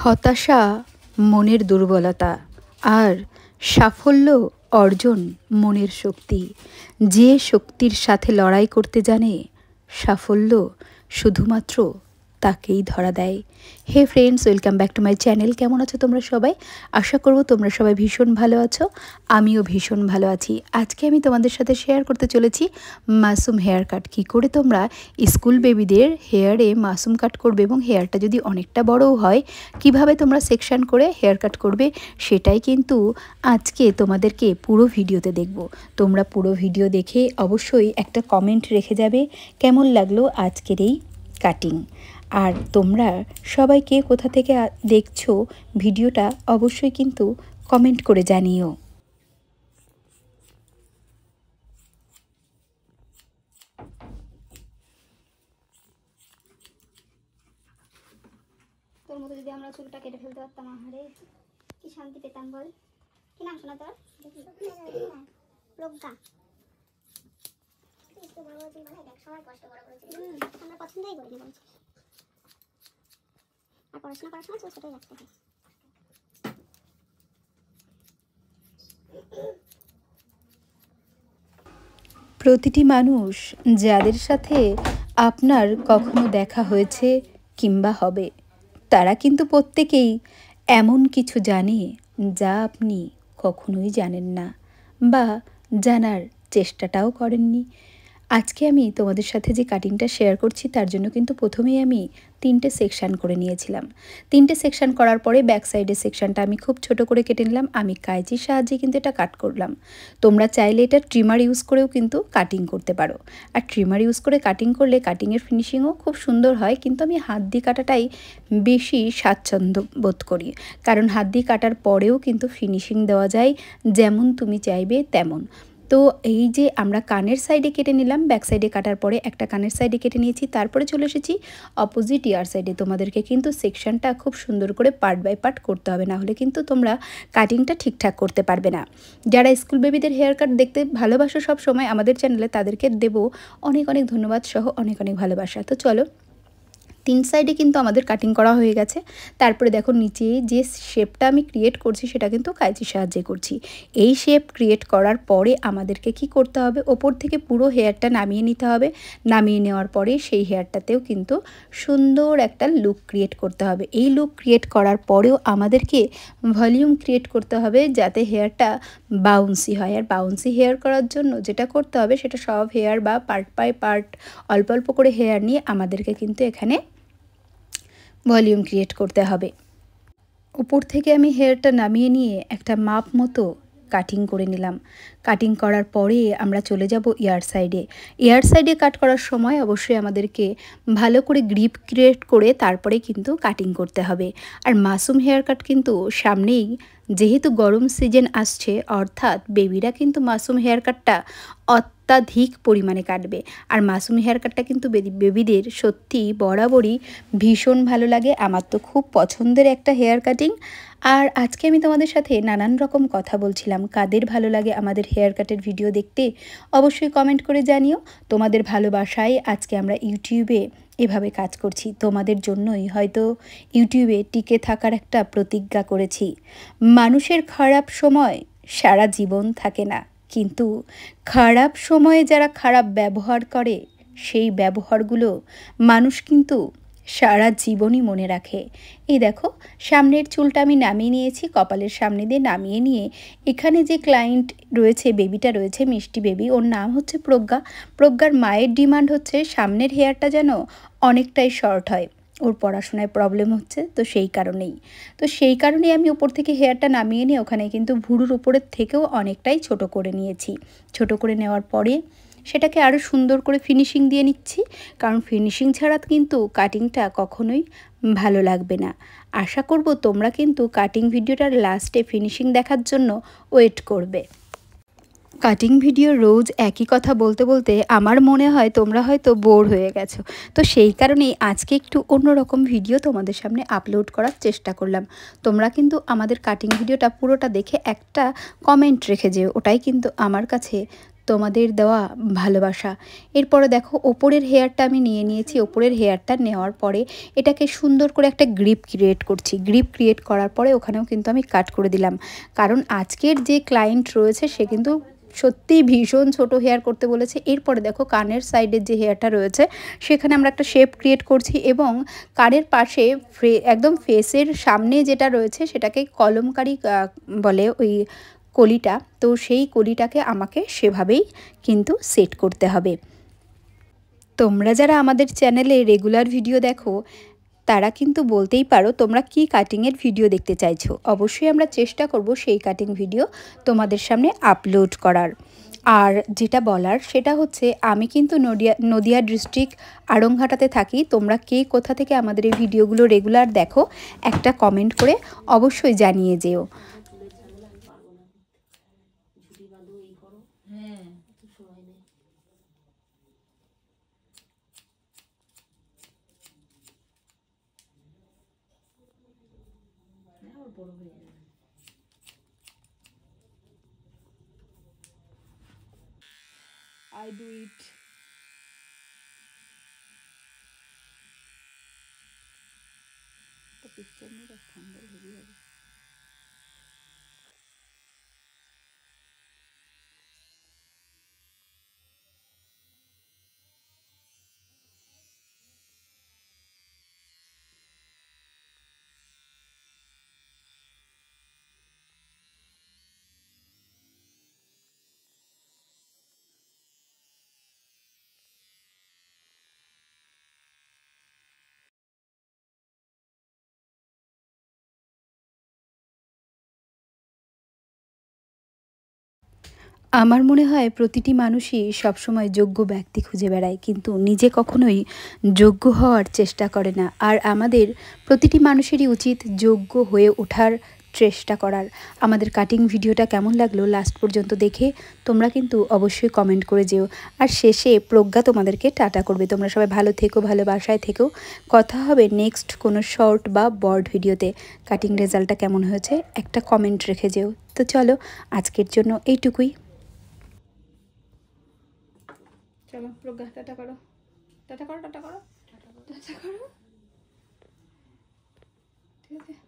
হতাশা মনের দুর্বলতা আর সাফল্য অর্জন মনের শক্তি। যে শক্তির সাথে লড়াই করতে জানে সাফল্য শুধুমাত্র তাকেই ধরা দেয়। Hey friends, welcome back to my channel. কেমন আছো তোমরা সবাই? আশা করব তোমরা সবাই ভীষণ ভালো আছো, আমিও ভীষণ ভালো আছি। আজকে আমি তোমাদের সাথে শেয়ার করতে চলেছি মাসুম হেয়ার কাট। কী করে তোমরা স্কুল বেবিদের হেয়ারে মাসুম কাট করবে এবং হেয়ারটা যদি অনেকটা বড়ও হয় কিভাবে তোমরা সেকশন করে হেয়ার কাট করবে, সেটাই কিন্তু আজকে তোমাদেরকে পুরো ভিডিওতে দেখব। তোমরা পুরো ভিডিও দেখে অবশ্যই একটা কমেন্ট রেখে যাবে কেমন লাগলো আজকের এই কাটিং। আর তোমরা সবাই কে কোথা থেকে দেখছো ভিডিওটা অবশ্যই কিন্তু কমেন্ট করে জানিও। তোর মতো যদি আমরা চুলটা কেটে ফেলতে পারতাম, আহারে কি শান্তি পেতাম বল। কি নাম শোনা তোর? প্রজ্ঞা। আমরা পছন্দই করিনি বলছিস, আর পড়াশোনা করার সময় চুল ছোটই রাখতে হয়। প্রতিটি মানুষ যাদের সাথে আপনার কখনো দেখা হয়েছে কিংবা হবে, তারা কিন্তু প্রত্যেকেই এমন কিছু জানে যা আপনি কখনোই জানেন না বা জানার চেষ্টাটাও করেননি। আজকে আমি তোমাদের সাথে যে কাটিংটা শেয়ার করছি তার জন্য কিন্তু প্রথমেই আমি 3টে সেকশান করে নিয়েছিলাম। 3টে সেকশান করার পরে ব্যাক সাইডের সেকশানটা আমি খুব ছোট করে কেটে নিলাম। আমি কাঁচির সাহায্যে কিন্তু এটা কাট করলাম। তোমরা চাইলে এটা ট্রিমার ইউজ করেও কিন্তু কাটিং করতে পারো। আর ট্রিমার ইউজ করে কাটিং করলে কাটিংয়ের ফিনিশিংও খুব সুন্দর হয়, কিন্তু আমি হাত দিয়ে কাটাটাই বেশি স্বাচ্ছন্দ্য বোধ করি, কারণ হাত দিয়ে কাটার পরেও কিন্তু ফিনিশিং দেওয়া যায় যেমন তুমি চাইবে তেমন। তো এই যে আমরা কানের সাইডে কেটে নিলাম, ব্যাক সাইডে কাটার পরে একটা কানের সাইডে কেটে নিয়েছি, তারপরে চলে এসেছি অপোজিট ইয়ার সাইডে। তোমাদেরকে কিন্তু সেকশনটা খুব সুন্দর করে পার্ট বাই পার্ট করতে হবে, না হলে কিন্তু তোমরা কাটিংটা ঠিকঠাক করতে পারবে না। যারা স্কুল বেবিদের হেয়ার কাট দেখতে ভালোবাসো সব সময় আমাদের চ্যানেলে, তাদেরকে দেবো অনেক অনেক ধন্যবাদ সহ অনেক অনেক ভালোবাসা। তো চলো, 3 সাইডে কিন্তু আমাদের কাটিং করা হয়ে গেছে। তারপরে দেখো নিচে যে শেপটা আমি ক্রিয়েট করছি সেটা কিন্তু কাঁচির সাহায্যে করছি। এই শেপ ক্রিয়েট করার পরে আমাদেরকে কি করতে হবে, ওপর থেকে পুরো হেয়ারটা নামিয়ে নিতে হবে। নামিয়ে নেওয়ার পরে সেই হেয়ারটাতেও কিন্তু সুন্দর একটা লুক ক্রিয়েট করতে হবে। এই লুক ক্রিয়েট করার পরেও আমাদেরকে ভলিউম ক্রিয়েট করতে হবে যাতে হেয়ারটা বাউন্সি হয়। আর বাউন্সি হেয়ার করার জন্য যেটা করতে হবে সেটা সব হেয়ার বা পার্ট বাই পার্ট অল্প অল্প করে হেয়ার নিয়ে আমাদেরকে কিন্তু এখানে ভলিউম ক্রিয়েট করতে হবে। উপর থেকে আমি হেয়ারটা নামিয়ে নিয়ে একটা মাপ মতো কাটিং করে নিলাম। কাটিং করার পরে আমরা চলে যাব ইয়ার সাইডে। ইয়ার সাইডে কাট করার সময় অবশ্যই আমাদেরকে ভালো করে গ্রিপ ক্রিয়েট করে তারপরে কিন্তু কাটিং করতে হবে। আর মাসুম হেয়ার কাট কিন্তু সামনেই, যেহেতু গরম সিজন আসছে, অর্থাৎ বেবিরা কিন্তু মাসুম হেয়ার কাটটা অত্যাধিক পরিমাণে কাটবে। আর মাসুম হেয়ার কাটটা কিন্তু বেবিদের সত্যি বরাবরই ভীষণ ভালো লাগে। আমার তো খুব পছন্দের একটা হেয়ার কাটিং। আর আজকে আমি তোমাদের সাথে নানান রকম কথা বলছিলাম। কাদের ভালো লাগে আমাদের হেয়ার কাটের ভিডিও দেখতে অবশ্যই কমেন্ট করে জানিও। তোমাদের ভালোবাসায় আজকে আমরা ইউটিউবে এভাবে কাজ করছি। তোমাদের জন্যই হয়তো ইউটিউবে টিকে থাকার একটা প্রতিজ্ঞা করেছি। মানুষের খারাপ সময় সারা জীবন থাকে না, কিন্তু খারাপ সময়ে যারা খারাপ ব্যবহার করে সেই ব্যবহারগুলো মানুষ কিন্তু সারা জীবনই মনে রাখে। এই দেখো, সামনের চুলটা আমি নামিয়ে নিয়েছি, কপালের সামনে দিয়ে নামিয়ে নিয়ে এখানে যে ক্লায়েন্ট রয়েছে, বেবিটা রয়েছে, মিষ্টি বেবি, ওর নাম হচ্ছে প্রজ্ঞা। প্রজ্ঞার মায়ের ডিমান্ড হচ্ছে সামনের হেয়ারটা যেন অনেকটাই শর্ট হয়। ওর পড়াশোনায় প্রবলেম হচ্ছে, তো সেই কারণেই আমি ওপর থেকে হেয়ারটা নামিয়ে নিয়ে ওখানে কিন্তু ভুরুর উপরের থেকেও অনেকটাই ছোট করে নিয়েছি। ছোট করে নেওয়ার পরে সেটাকে আরও সুন্দর করে ফিনিশিং দিয়ে নিচ্ছি, কারণ ফিনিশিং ছাড়া কিন্তু কাটিংটা কখনোই ভালো লাগবে না। আশা করব তোমরা কিন্তু কাটিং ভিডিওটার লাস্টে ফিনিশিং দেখার জন্য ওয়েট করবে। কাটিং ভিডিও রোজ একই কথা বলতে বলতে আমার মনে হয় তোমরা হয়তো বোর হয়ে গেছো। তো সেই কারণেই আজকে একটু অন্যরকম ভিডিও তোমাদের সামনে আপলোড করার চেষ্টা করলাম। তোমরা কিন্তু আমাদের কাটিং ভিডিওটা পুরোটা দেখে একটা কমেন্ট রেখে যেও, ওটাই কিন্তু আমার কাছে তোমাদের দেওয়া ভালোবাসা। এরপরে দেখো ওপরের হেয়ারটা আমি নিয়ে নিয়েছি। ওপরের হেয়ারটা নেওয়ার পরে এটাকে সুন্দর করে একটা গ্রিপ ক্রিয়েট করছি। গ্রিপ ক্রিয়েট করার পরে ওখানেও কিন্তু আমি কাট করে দিলাম, কারণ আজকের যে ক্লায়েন্ট রয়েছে সে কিন্তু সত্যিই ভীষণ ছোট হেয়ার করতে বলেছে। এরপরে দেখো কানের সাইডের যে হেয়ারটা রয়েছে সেখানে আমরা একটা শেপ ক্রিয়েট করছি, এবং কানের পাশে একদম ফেসের সামনে যেটা রয়েছে সেটাকে কলমকারি বলে ওই কলিটা, তো সেই কলিটাকে আমাকে সেভাবেই কিন্তু সেট করতে হবে। তোমরা যারা আমাদের চ্যানেলে রেগুলার ভিডিও দেখো তারা কিন্তু বলতেই পারো তোমরা কি কাটিংয়ের ভিডিও দেখতে চাইছো। অবশ্যই আমরা চেষ্টা করব সেই কাটিং ভিডিও তোমাদের সামনে আপলোড করার। আর যেটা বলার সেটা হচ্ছে, আমি কিন্তু নদিয়া ডিস্ট্রিক্ট আড়ংঘাটাতে থাকি। তোমরা কে কোথা থেকে আমাদের এই ভিডিওগুলো রেগুলার দেখো একটা কমেন্ট করে অবশ্যই জানিয়ে যেও। I do it. The picture में रख thumbnail heavy है. আমার মনে হয় প্রতিটি মানুষই সবসময় যোগ্য ব্যক্তি খুঁজে বেড়ায়, কিন্তু নিজে কখনোই যোগ্য হওয়ার চেষ্টা করে না। আর আমাদের প্রতিটি মানুষেরই উচিত যোগ্য হয়ে ওঠার চেষ্টা করার। আমাদের কাটিং ভিডিওটা কেমন লাগলো লাস্ট পর্যন্ত দেখে তোমরা কিন্তু অবশ্যই কমেন্ট করে যেও। আর শেষে প্রজ্ঞা তোমাদেরকে টাটা করবে। তোমরা সবাই ভালো থেকো, ভালোবাসায় থেকো। কথা হবে নেক্সট কোনো শর্ট বা বড় ভিডিওতে। কাটিং রেজাল্টটা কেমন হয়েছে একটা কমেন্ট রেখে যেও। তো চলো আজকের জন্য এইটুকুই। चलो प्रज्ञा टाटा करो, टाटा करो, टाटा करो, टाटा करो, ठीक है।